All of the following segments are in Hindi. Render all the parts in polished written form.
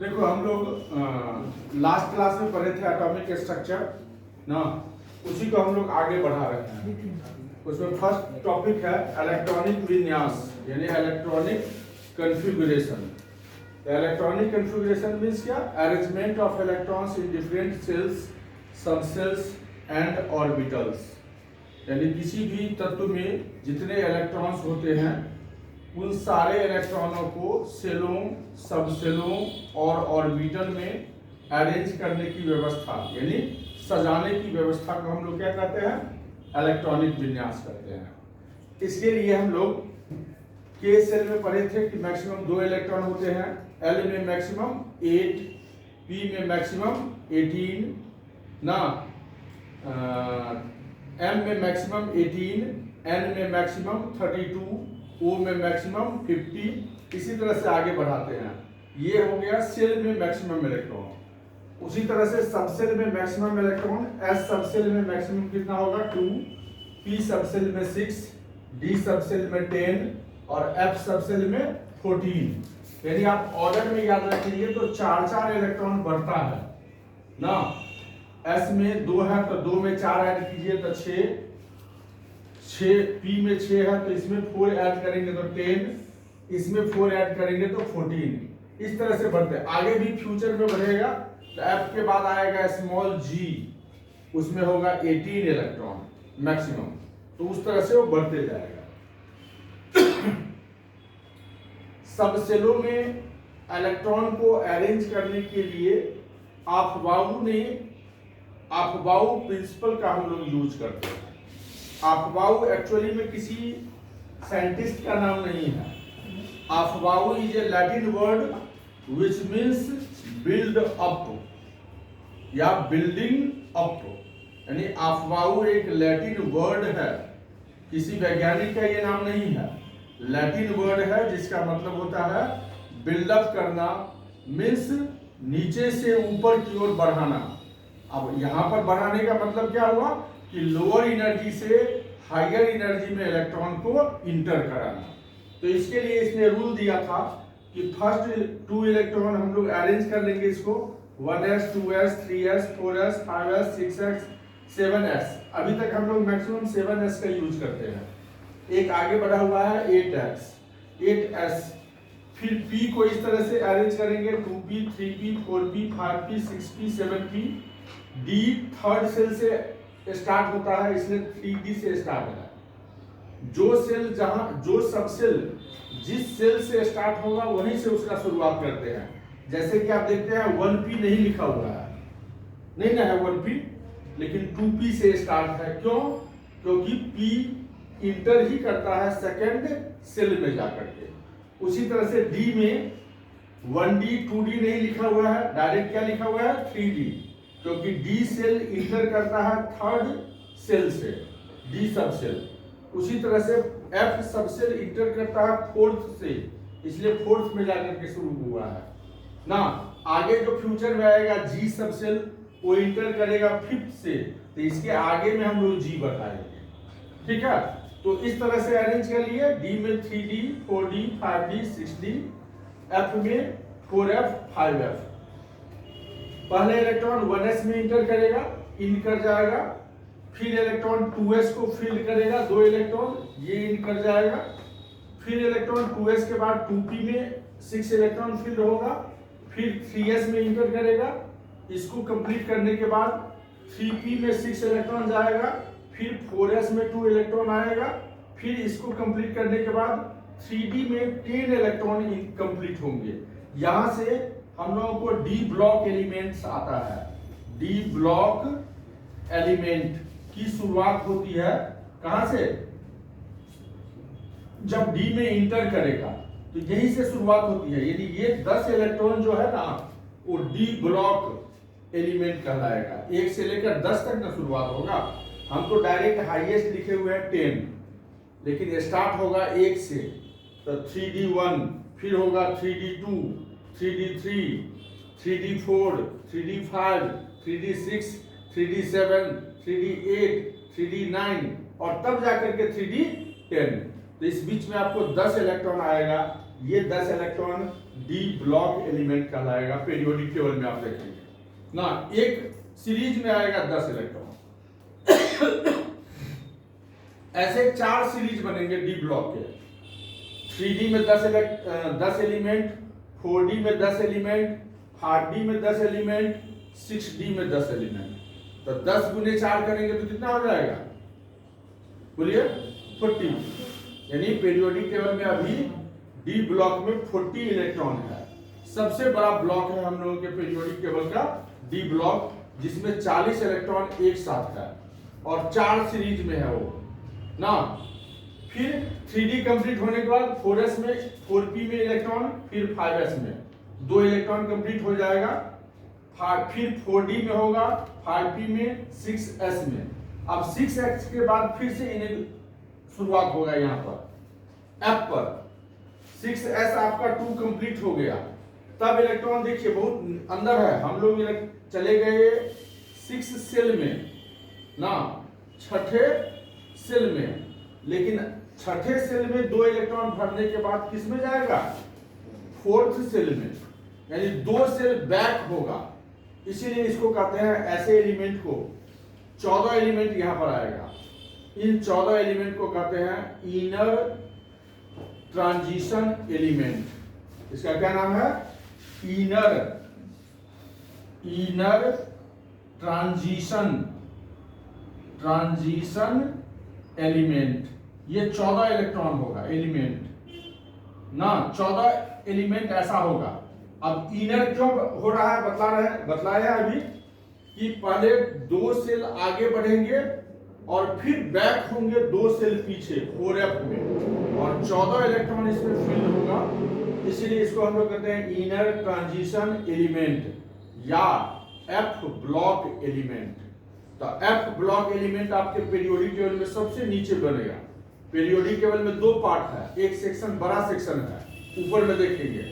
देखो हम लोग लास्ट क्लास में पढ़े थे एटॉमिक स्ट्रक्चर ना, उसी को हम लोग आगे बढ़ा रहे हैं। उसमें फर्स्ट टॉपिक है इलेक्ट्रॉनिक विन्यास यानी electronic configuration. Electronic configuration means क्या? Arrangement of electrons in different shells, subshells and orbitals. यानी किसी भी तत्व में जितने इलेक्ट्रॉन्स होते हैं उन सारे इलेक्ट्रॉनों को सेलों, सबसेलों और ऑर्बिटल में अरेंज करने की व्यवस्था यानी सजाने की व्यवस्था को हम लोग क्या कहते हैं? इलेक्ट्रॉनिक विन्यास कहते हैं। इसके लिए हम लोग के सेल में पढ़े थे कि मैक्सिमम 2 इलेक्ट्रॉन होते हैं। एल में मैक्सिमम 8, पी में मैक्सिमम 18 ना, एम में मैक्सिमम 18, एन में मैक्सिमम 32, ओ में मैक्सिमम 50। इसी तरह से आगे बढ़ाते हैं। ये हो गया सेल में मैक्सिमम इलेक्ट्रॉन। उसी तरह से सबसेल में मैक्सिमम इलेक्ट्रॉन, एस सबसेल में मैक्सिमम कितना होगा? 2, पी सबसेल में 6, डी सबसेल में 10 और एफ सबसेल में 14। यानी आप ऑर्डर में याद रखेंगे तो 4 इलेक्ट्रॉन बढ़ता है ना। एस में 2 है तो 2 में 4 ऐड कीजिए तो 6, पी में 6 है तो इसमें 4 ऐड करेंगे तो 10, इसमें 4 ऐड करेंगे तो 14। इस तरह से बढ़ते हैं। आगे भी फ्यूचर में बढ़ेगा तो एफ के बाद आएगा स्मॉल जी, उसमें होगा 18 इलेक्ट्रॉन मैक्सिमम। तो उस तरह से वो बढ़ते जाएगा। सबसेलों में इलेक्ट्रॉन को अरेंज करने के लिए अफबाऊ प्रिंसिपल का हम लोग यूज करते हैं। अफबाऊ एक्चुअली में किसी साइंटिस्ट का नाम नहीं है। Aufbau is a Latin word which means build up या बिल्डिंग अप। यानी अफबाऊ एक लैटिन वर्ड है, किसी वैज्ञानिक का ये नाम नहीं है। लैटिन वर्ड है जिसका मतलब होता है बिल्डअप करना, मीन्स नीचे से ऊपर की ओर बढ़ाना। अब यहां पर बढ़ाने का मतलब क्या हुआ कि लोअर एनर्जी से हायर एनर्जी में इलेक्ट्रॉन को इंटर कराना। तो इसके लिए इसने रूल दिया था कि फर्स्ट 2 इलेक्ट्रॉन हम लोग अरेंज कर लेंगे इसको 1s, 2s, 3s, 4s, 5s, 6s, 7s। अभी तक हम लोग मैक्सिमम 7s का यूज करते हैं। एक आगे बढ़ा हुआ है 8s। फिर p को इस तरह से अरेंज करेंगे 2p, 3p, 4p, 5p, 6p, 7p। d third cell से स्टार्ट होता है, इसलिए 3d से स्टार्ट है। जो सबसेल जिस सेल से स्टार्ट होगा वहीं से उसका शुरुआत करते हैं। जैसे कि आप देखते हैं 1p नहीं लिखा हुआ है, नहीं ना है 1p, लेकिन 2p से स्टार्ट है। क्यों? क्योंकि p इंटर ही करता है सेकंड सेल में जाकर के। उसी तरह से d में 1d 2d नहीं लिखा हुआ है, डायरेक्ट क्या लिखा हुआ है? 3d, क्योंकि डी सेल इंटर करता है थर्ड सेल से, डी सबसेल। उसी तरह से एफ सबसेल इंटर करता है फोर्थ से, इसलिए फोर्थ में जाकर के शुरू हुआ है ना। आगे जो फ्यूचर में आएगा जी सबसेल, वो इंटर करेगा फिफ्थ से, तो इसके आगे में हम लोग जी बताएंगे। ठीक है, तो इस तरह से अरेंज कर लिए। डी में 3d, 4d, 5d, 6d, F में 4f, 5f। पहले इलेक्ट्रॉन 1s में इंटर करेगा, इन कर जाएगा। फिर इलेक्ट्रॉन 2s को फील्ड करेगा, 2 इलेक्ट्रॉन ये इन कर जाएगा। फिर इलेक्ट्रॉन 2s के बाद 2p में 6 इलेक्ट्रॉन फील्ड होगा। फिर 3s में इंटर करेगा, इसको कंप्लीट करने के बाद 3p में 6 इलेक्ट्रॉन जाएगा। फिर 4s में 2 इलेक्ट्रॉन आएगा। फिर इसको कंप्लीट करने के बाद 3d में 10 इलेक्ट्रॉन कंप्लीट होंगे। यहां से हम लोगों को डी ब्लॉक एलिमेंट्स आता है। डी ब्लॉक एलिमेंट की शुरुआत होती है कहां से? जब डी में इंटर करेगा तो यहीं से शुरुआत होती है। यानी ये 10 इलेक्ट्रॉन जो है ना, वो डी ब्लॉक एलिमेंट कहलाएगा। 1 से लेकर 10 तक ना शुरुआत होगा। हम तो डायरेक्ट हाईएस्ट लिखे हुए हैं 10, लेकिन स्टार्ट होगा 1 से, तो 3d1, फिर होगा 3d2, 3d3, 3d4, 3d5, 3d6, 3d7, 3d8, 3d9 और तब जाकर के 3d10। तो इस बीच में आपको 10 इलेक्ट्रॉन आएगा। ये 10 इलेक्ट्रॉन डी ब्लॉक एलिमेंट कहलाएगा। पीरियोडिक टेबल में आप देखेंगे ना, एक सीरीज में आएगा 10 इलेक्ट्रॉन। ऐसे 4 सीरीज बनेंगे डी ब्लॉक के। 3D में 10 एलिमेंट, 4D में 10 एलिमेंट, 5D में 10 एलिमेंट, 6D में 10 एलिमेंट। तो 10 गुने 4 करेंगे तो कितना हो जाएगा, बोलिए 40। यानी पीरियोडिक टेबल में अभी डी ब्लॉक में 40 इलेक्ट्रॉन है। सबसे बड़ा ब्लॉक है हम लोगों के पीरियोडिक टेबल का डी ब्लॉक, जिसमें 40 इलेक्ट्रॉन एक साथ है और 4 सीरीज में है वो ना। फिर 3D कंप्लीट होने के बाद 4s में 4p में इलेक्ट्रॉन, फिर 5s में 2 इलेक्ट्रॉन कंप्लीट हो जाएगा। फिर 4D में होगा, 5p में, 6s में। अब 6s के बाद फिर से इन्हें शुरुआत होगा यहाँ पर f पर। 6s आपका 2 कंप्लीट हो गया, तब इलेक्ट्रॉन देखिए बहुत अंदर है। हम लोग चले गए 6 सेल में ना, छठे सेल में, लेकिन छठे सेल में 2 इलेक्ट्रॉन भरने के बाद किस में जाएगा, 4th सेल में, यानी 2 सेल बैक होगा। इसीलिए इसको कहते हैं, ऐसे एलिमेंट को 14 एलिमेंट यहां पर आएगा। इन 14 एलिमेंट को कहते हैं इनर ट्रांजिशन एलिमेंट। इसका क्या नाम है, इनर ट्रांजिशन एलिमेंट। ये 14 इलेक्ट्रॉन होगा एलिमेंट ना, 14 एलिमेंट ऐसा होगा। अब इनर क्यों हो रहा है, बतलाया अभी कि पहले 2 सेल आगे बढ़ेंगे और फिर बैक होंगे 2 सेल पीछे 4f में, और 14 इलेक्ट्रॉन इसमें फिल होगा। इसीलिए इसको हम लोग कहते हैं इनर ट्रांजिशन एलिमेंट या f ब्लॉक एलिमेंट। तो f ब्लॉक एलिमेंट आपके पीरियोडिक टेबल में सबसे नीचे बनेगा। पीरियोडिक टेबल में 2 पार्ट है, एक सेक्शन बड़ा सेक्शन है ऊपर में देखेंगे,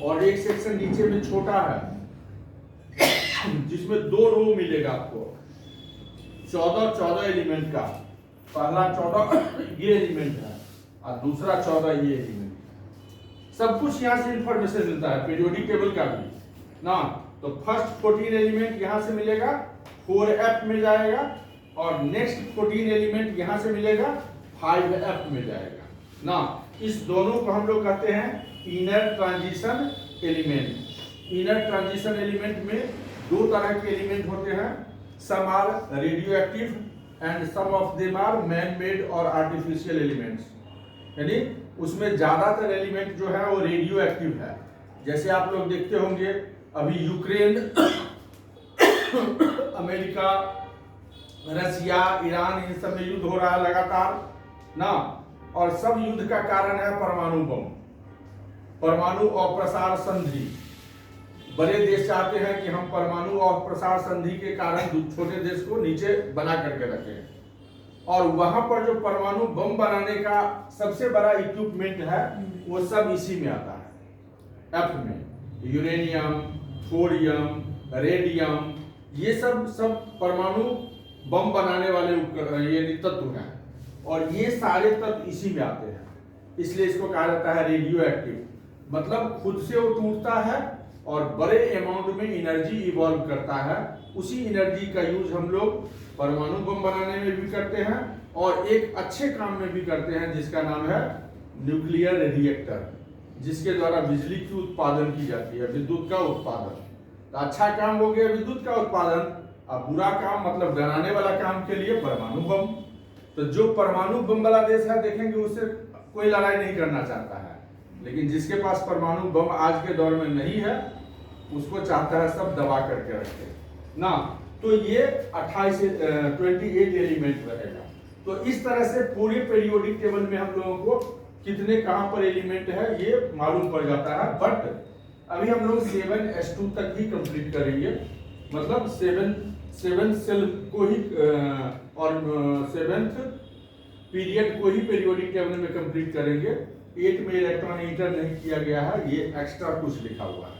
और एक सेक्शन नीचे में छोटा है जिसमें 2 रो मिलेगा आपको 14 एलिमेंट का। पहला 14 ये एलिमेंट है और दूसरा 14 ये एलिमेंट। सब कुछ यहाँ से इंफॉर्मेशन मिलता है पीरियोडिक टेबल का भी ना। तो फर्स्ट 14 एलिमेंट यहाँ से मिलेगा, 4f में जाएगा, और नेक्स्ट 14 एलिमेंट यहाँ से मिलेगा, 5f में जाएगा ना। इस दोनों को हम लोग कहते हैं inner transition element. Inner transition element में 2 तरह के एलिमेंट होते हैं, some are radioactive and some of them are man made और आर्टिफिशियल एलिमेंट्स। यानी उसमें ज्यादातर एलिमेंट जो है वो रेडियो एक्टिव है। जैसे आप लोग देखते होंगे अभी यूक्रेन, अमेरिका, रसिया, ईरान, इन सब में युद्ध हो रहा है लगातार ना, और सब युद्ध का कारण है परमाणु बम, परमाणु अप्रसार संधि। बड़े देश चाहते हैं कि हम परमाणु अप्रसार संधि के कारण छोटे देश को नीचे बना करके रखें, और वहां पर जो परमाणु बम बनाने का सबसे बड़ा इक्विपमेंट है वो सब इसी में आता है, एफ में। यूरेनियम, थोरियम, रेडियम, ये सब परमाणु बम बनाने वाले ये तत्व हैं, और ये सारे तत्व इसी में आते हैं। इसलिए इसको कहा जाता है रेडियो एक्टिव। मतलब खुद से वो टूटता है और बड़े अमाउंट में एनर्जी इवॉल्व करता है। उसी एनर्जी का यूज हम लोग परमाणु बम बनाने में भी करते हैं, और एक अच्छे काम में भी करते हैं जिसका नाम है न्यूक्लियर रिएक्टर, जिसके द्वारा बिजली की उत्पादन की जाती है, विद्युत का उत्पादन। तो अच्छा काम हो गया विद्युत का उत्पादन, अब बुरा काम मतलब डराने वाला काम के लिए परमाणु बम। तो जो परमाणु बम वाला देश है देखेंगे उससे कोई लड़ाई नहीं करना चाहता है, लेकिन जिसके पास परमाणु बम आज के दौर में नहीं है उसको चाहता है सब दबा करके रखे ना। तो ये 28 एलिमेंट रहेगा। तो इस तरह से पूरे पीरियोडिक टेबल में हम लोगों को कितने कहां पर एलिमेंट है ये मालूम पड़ जाता है। बट अभी हम लोग 7s2 तक ही कंप्लीट करेंगे, मतलब 7 सेल को ही और 7th पीरियड को ही पीरियोडिक टेबल में कंप्लीट करेंगे। 8 में इलेक्ट्रॉन इंटर नहीं किया गया है, ये एक्स्ट्रा कुछ लिखा हुआ है,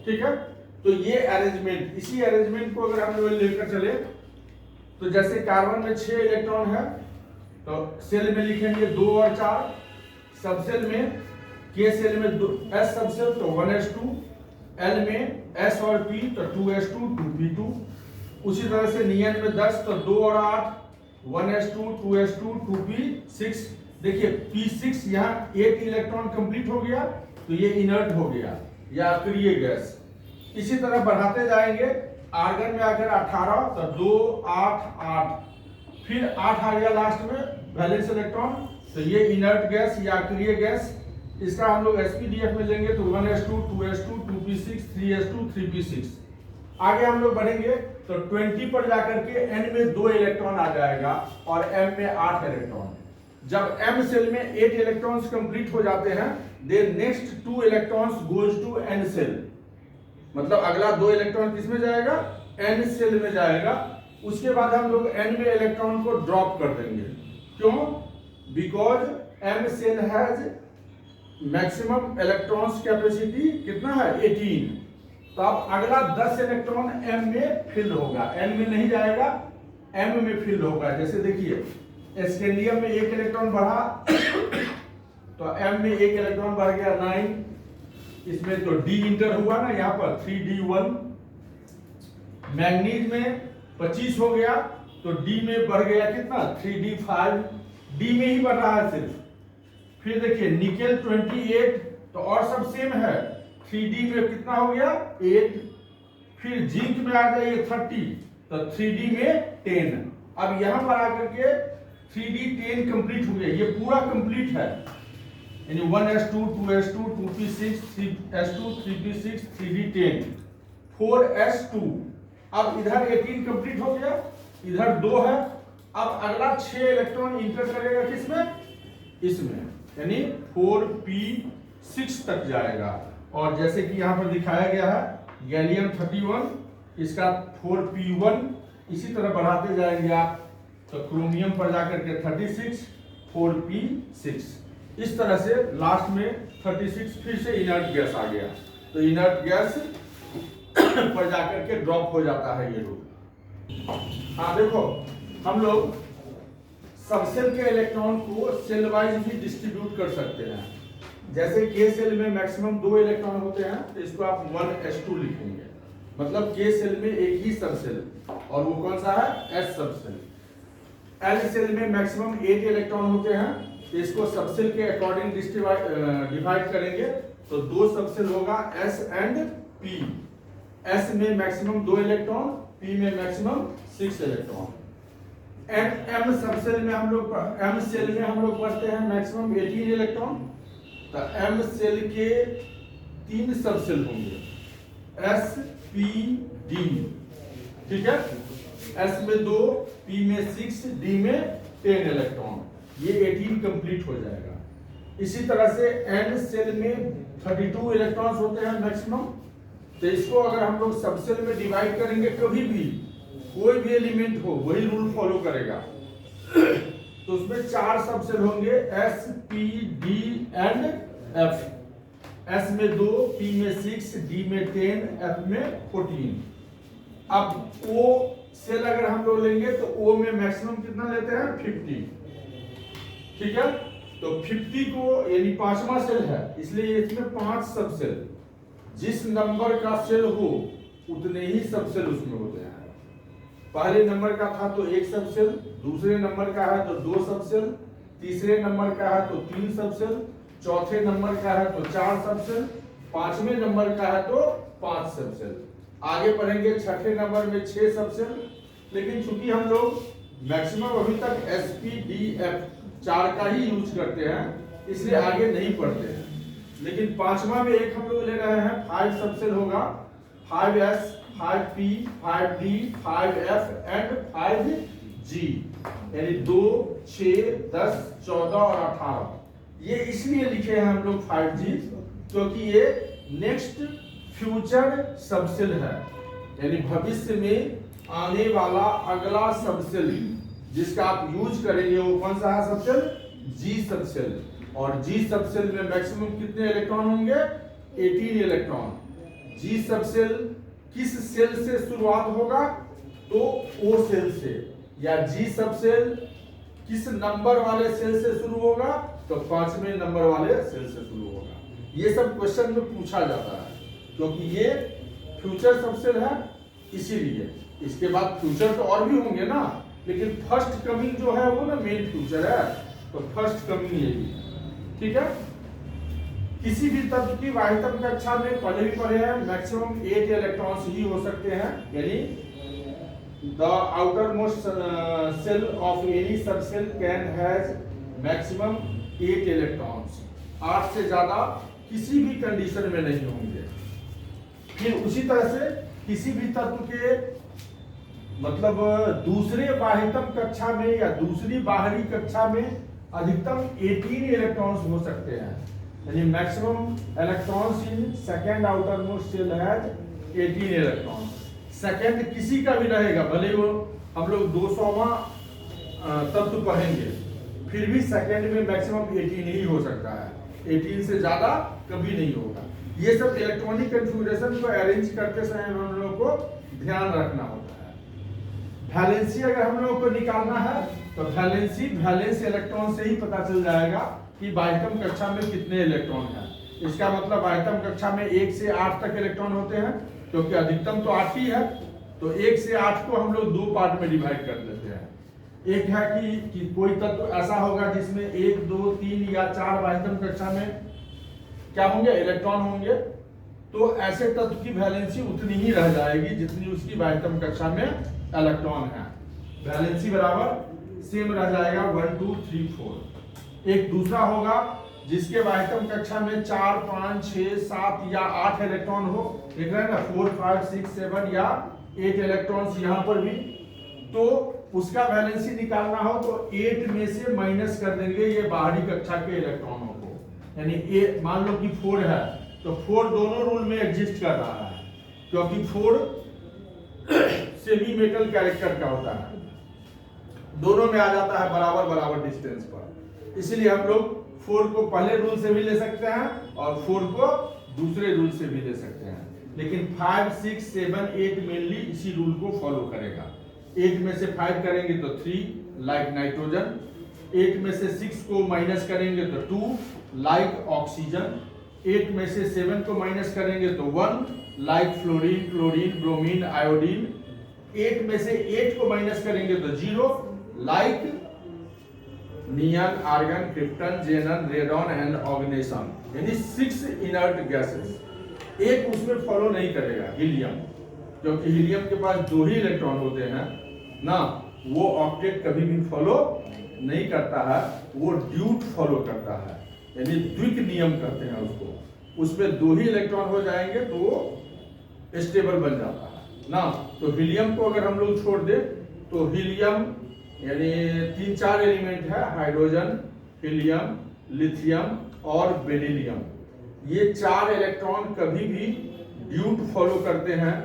ठीक है। तो ये अरेंजमेंट, इसी अरेंजमेंट को अगर हम लोग लेकर चले तो जैसे कार्बन में 6 इलेक्ट्रॉन है तो सेल में लिखेंगे 2 और 4, सब सेल में के सेल में एस सब सेल तो 1s2, एल में एस और पी तो 2s2 2p2। उसी तरह से नियन में 10 तो 2 और 8 1s2 2s2 2p6। देखिए p6 यहाँ 8 इलेक्ट्रॉन कंप्लीट हो गया तो ये इनर्ट हो गया या अक्रिय गैस। इसी तरह बढ़ाते जाएंगे, आर्गन में आकर 18 तो 2 8 8, फिर 8 आ गया लास्ट में वैलेंस इलेक्ट्रॉन तो ये इनर्ट गैस या अक्रिय गैस। इसका हम लोग SPDF में लेंगे तो 1s2 2s2 2p6 3s2 3p6। आगे हम लोग बढ़ेंगे तो 20 पर जाकर के N में 2 इलेक्ट्रॉन आ जाएगा और M में 8 इलेक्ट्रॉन। जब M सेल में 8 इलेक्ट्रॉन्स कंप्लीट हो जाते हैं, then next 2 electrons goes to N cell. मतलब अगला 2 इलेक्ट्रॉन किस में जाएगा? N सेल में जाएगा। उसके बाद हम लोग N में इलेक्ट्रॉन को ड्रॉप कर देंगे। क्यों? Because M cell has maximum electrons capacity कितना है? 18। तो अब अगला 10 इलेक्ट्रॉन M में फिल होगा, N में नहीं जाएगा, M में फिल होगा। जैसे देखिए स्कैंडियम में 1 इलेक्ट्रॉन बढ़ा तो M में 1 इलेक्ट्रॉन बढ़ गया 9। इसमें तो D इंटर हुआ ना, यहाँ पर 3d1। मैग्नीज में 25 हो गया तो D में बढ़ गया कितना? 3d5। D में ही बढ़ रहा है सिर्फ। फिर देखिए निकेल 28 तो और सब सेम है, 3d में कितना हो गया? 8। फिर जिंक में आ जाइए 30 तो 3d में 10। अब यहां पर आकर के 3d 10 कंप्लीट हो गया, ये पूरा कंप्लीट है। यानी 1s2 2s2 2p6 3s2 3p6 3d 10 4s2। अब इधर 18 कंप्लीट हो गया, इधर 2 है। अब अगला 6 इलेक्ट्रॉन इंटर करेगा किसमें? इसमें, यानी 4p6 तक जाएगा। और जैसे कि यहाँ पर दिखाया गया है गैलियम 31, इसका 4p1। इसी तरह बढ़ाते जाएंगे आप तो क्रोमियम पर जाकर के 36 4p6। इस तरह से लास्ट में 36 फिर से इनर्ट गैस आ गया तो इनर्ट गैस पर जाकर के ड्रॉप हो जाता है ये लोग। हाँ देखो, हम लोग सबसेल के इलेक्ट्रॉन को सेल वाइज भी डिस्ट्रीब्यूट कर सकते हैं। जैसे के सेल में मैक्सिमम 2 इलेक्ट्रॉन होते हैं तो इसको आप 1s2 लिखेंगे, मतलब के सेल में एक ही सबसेल, और वो कौन सा है? S subshell. L सेल में मैक्सिमम 8 इलेक्ट्रॉन होते हैं तो इसको सबसेल के अकॉर्डिंग डिवाइड करेंगे तो 2 सबसेल होगा S एंड P। S में मैक्सिमम 2 इलेक्ट्रॉन, P में मैक्सिमम 6 इलेक्ट्रॉन। M सबसेल में हम लोग M सेल में हम लोग पढ़ते हैं मैक्सिमम 18 इलेक्ट्रॉन। तो M सेल के 3 सबसेल होंगे, S P D। ठीक है, S में 2, P में 6, D में 10 इलेक्ट्रॉन। ये 18 कंप्लीट हो जाएगा। इसी तरह से N सेल में 32 इलेक्ट्रॉन्स होते हैं मैक्सिमम। तो इसको अगर हम लोग सबसेल में डिवाइड करेंगे, कभी भी कोई भी एलिमेंट हो वही रूल फॉलो करेगा। तो उसमें 4 सबसेल होंगे, S, P, D and F। S में 2, P में 6, D में 10, F में 14। अब O सेल अगर हम लोग लेंगे तो O में मैक्सिमम कितना लेते हैं? 50। ठीक है, तो 50 को यानी 5वां सेल है, इसलिए इसमें 5 सबसेल। जिस नंबर का सेल हो उतने ही सबसेल उसमें होते हैं। पहले नंबर का था तो 1 सबसेल, दूसरे नंबर का है तो 2 सबसेल, तीसरे नंबर का है तो 3 सबसेल, चौथे नंबर का है तो 4 सबसेल, 5वें नंबर का है तो 5 सबसेल। आगे बढ़ेंगे 6ठे नंबर में 6 सबसेल। लेकिन चूंकि हम लोग मैक्सिमम अभी तक SPDF 4 का ही यूज करते हैं, इसलिए आगे नहीं पढ़ते हैं। लेकिन 5वां में एक हम लोग ले रहे हैं, 5 सबसेल होगा, 5S 5P 5D 5F and 5G, यानी 2 6 10 14 और 18। ये इसलिए लिखे हैं हम लोग 5G क्योंकि ये नेक्स्ट फ्यूचर सबसेल है, यानी भविष्य में आने वाला अगला सबसेल जिसका आप यूज करेंगे वो कौन सा है सबसेल? G subshell. और G सबसेल में मैक्सिमम कितने इलेक्ट्रॉन होंगे? 18 इलेक्ट्रॉन। G सबसेल किस सेल से शुरुआत होगा? तो O सेल से। या G सबसेल किस नंबर वाले सेल से शुरू होगा? तो 5वें नंबर वाले सेल से शुरू होगा। ये सब क्वेश्चन में पूछा जाता है, क्योंकि ये फ्यूचर सबसेल है इसीलिए। इसके बाद फ्यूचर तो और भी होंगे ना, लेकिन फर्स्ट कमिंग जो है वो ना मेन फ्यूचर है, तो फर्स्ट कमिंग यही है। ठीक है। किसी भी तत्व की वाहितम कक्षा में पहले भी पढ़े हैं, मैक्सिमम 8 इलेक्ट्रॉन्स ही हो सकते हैं, यानी the outermost cell of any subcell can has maximum 8 electrons. 8 से ज्यादा किसी भी कंडीशन में नहीं होंगे। फिर उसी तरह से किसी भी तत्व के मतलब दूसरे वाहितम कक्षा में या दूसरी बाहरी कक्षा में अधिकतम 18 इलेक्ट्रॉन्स हो सकते हैं, यानी maximum electrons in second outermost cell has 18 electrons. Second किसी का भी रहेगा, भले वो हम लोग 200वां तत्व पढ़ेंगे, फिर भी सेकेंड में मैक्सिमम 18 ही हो सकता है, 18 से ज्यादा कभी नहीं होगा। ये सब इलेक्ट्रॉनिक कॉन्फ़िगरेशन को अरेंज करते समय हम लोगों को ध्यान रखना होता है। वैलेंसी अगर हम लोगों को निकालना है तो वैलेंस इलेक्ट्रॉन से ही पता चल जाएगा कि वाहितम कक्षा में कितने इलेक्ट्रॉन हैं। इसका मतलब वाहितम कक्षा में 1 से 8 तक इलेक्ट्रॉन होते हैं, क्योंकि अधिकतम तो 8 ही है, तो 1 से 8 को हम लोग 2 पार्ट में डिवाइड कर देते हैं। एक है कि कोई तत्व ऐसा होगा जिसमें 1, 2, 3 या 4 वाहितम कक्षा में क्या होंगे, इलेक्ट्रॉन होंगे, तो ऐसे तत्व की वैलेंसी उतनी ही रह जाएगी जितनी उसकी वाहितम कक्षा में इलेक्ट्रॉन है। वैलेंसी बराबर सेम रह जाएगा 1, 2, 3, 4। एक दूसरा होगा जिसके वाहितम कक्षा में 4, 5, 6, 7 या 8 इलेक्ट्रॉन हो, देख रहे हैं ना, 4, 5, 6, 7 या 8 इलेक्ट्रॉन्स यहाँ पर भी, तो उसका वैलेंसी निकालना हो तो 8 में से माइनस कर देंगे ये बाहरी कक्षा के इलेक्ट्रॉनों को, यानी मान लो कि 4 है तो 4 दोनों रूल में एग्जिस्ट कर रहा है, क्योंकि 4 सेमी मेटल कैरेक्टर का होता है, दोनों में आ जाता है बराबर बराबर डिस्टेंस पर। इसलिए हम लोग 4 को पहले रूल से भी ले सकते हैं और 4 को दूसरे रूल से भी ले सकते हैं, लेकिन 5, 6, 7, 8 मेनली इसी रूल को फॉलो करेगा। 8 में से 5 करेंगे तो 3 लाइक नाइट्रोजन, 8 में से 6 को माइनस करेंगे तो 2 लाइक ऑक्सीजन, 8 में से 7 को माइनस करेंगे तो 1 like fluorine, chlorine, bromine, iodine, 8 में से 8 को माइनस करेंगे तो 0 like neon, argon, krypton, xenon, radon and oganesson, यानी 6 इनर्ट गैसेस। एक उसमें फॉलो नहीं करेगा, हीलियम, क्योंकि हीलियम के पास 2 ही इलेक्ट्रॉन होते हैं ना, वो ऑक्टेट कभी भी फॉलो नहीं करता है, वो ड्यूट फॉलो करता है, यानी द्विक नियम करते हैं उसको। उसमें 2 ही इलेक्ट्रॉन हो जाएंगे तो वो स्टेबल बन जाता है ना। तो हीलियम को अगर हम लोग छोड़ दे तो हीलियम यानी 3-4 एलिमेंट है, हाइड्रोजन, हीलियम, लिथियम और बेरिलियम, ये 4 इलेक्ट्रॉन कभी भी ड्यूट फॉलो करते हैं,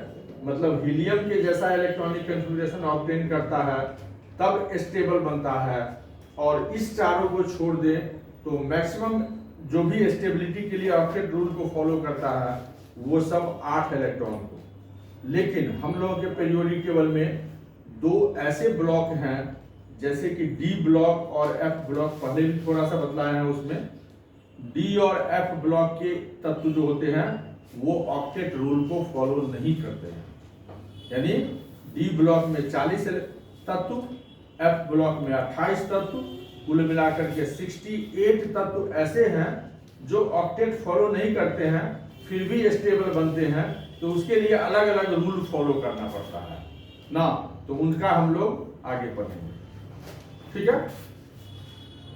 मतलब हीलियम के जैसा इलेक्ट्रॉनिक कॉन्फ़िगरेशन ऑब्टेन करता है तब स्टेबल बनता है, और इस चारों को छोड़ दें तो मैक्सिमम जो भी स्टेबिलिटी के लिए ऑक्टेट रूल को फॉलो करता है वो सब 8 इलेक्ट्रॉन को। लेकिन हम लोगों के पीरियोडिक टेबल में 2 ऐसे ब्लॉक हैं, जैसे कि डी ब्लॉक और एफ ब्लॉक, पहले भी थोड़ा सा बदलाया है उसमें। डी और एफ ब्लॉक के तत्व जो होते हैं वो ऑक्टेट रूल को फॉलो नहीं करते हैं, यानी डी ब्लॉक में 40 तत्व, एफ ब्लॉक में 28 तत्व, कुल मिलाकर के 68 तत्व ऐसे हैं जो ऑक्टेट फॉलो नहीं करते हैं फिर भी स्टेबल बनते हैं, तो उसके लिए अलग अलग रूल फॉलो करना पड़ता है ना, तो उनका हम लोग आगे पढ़ेंगे। ठीक है।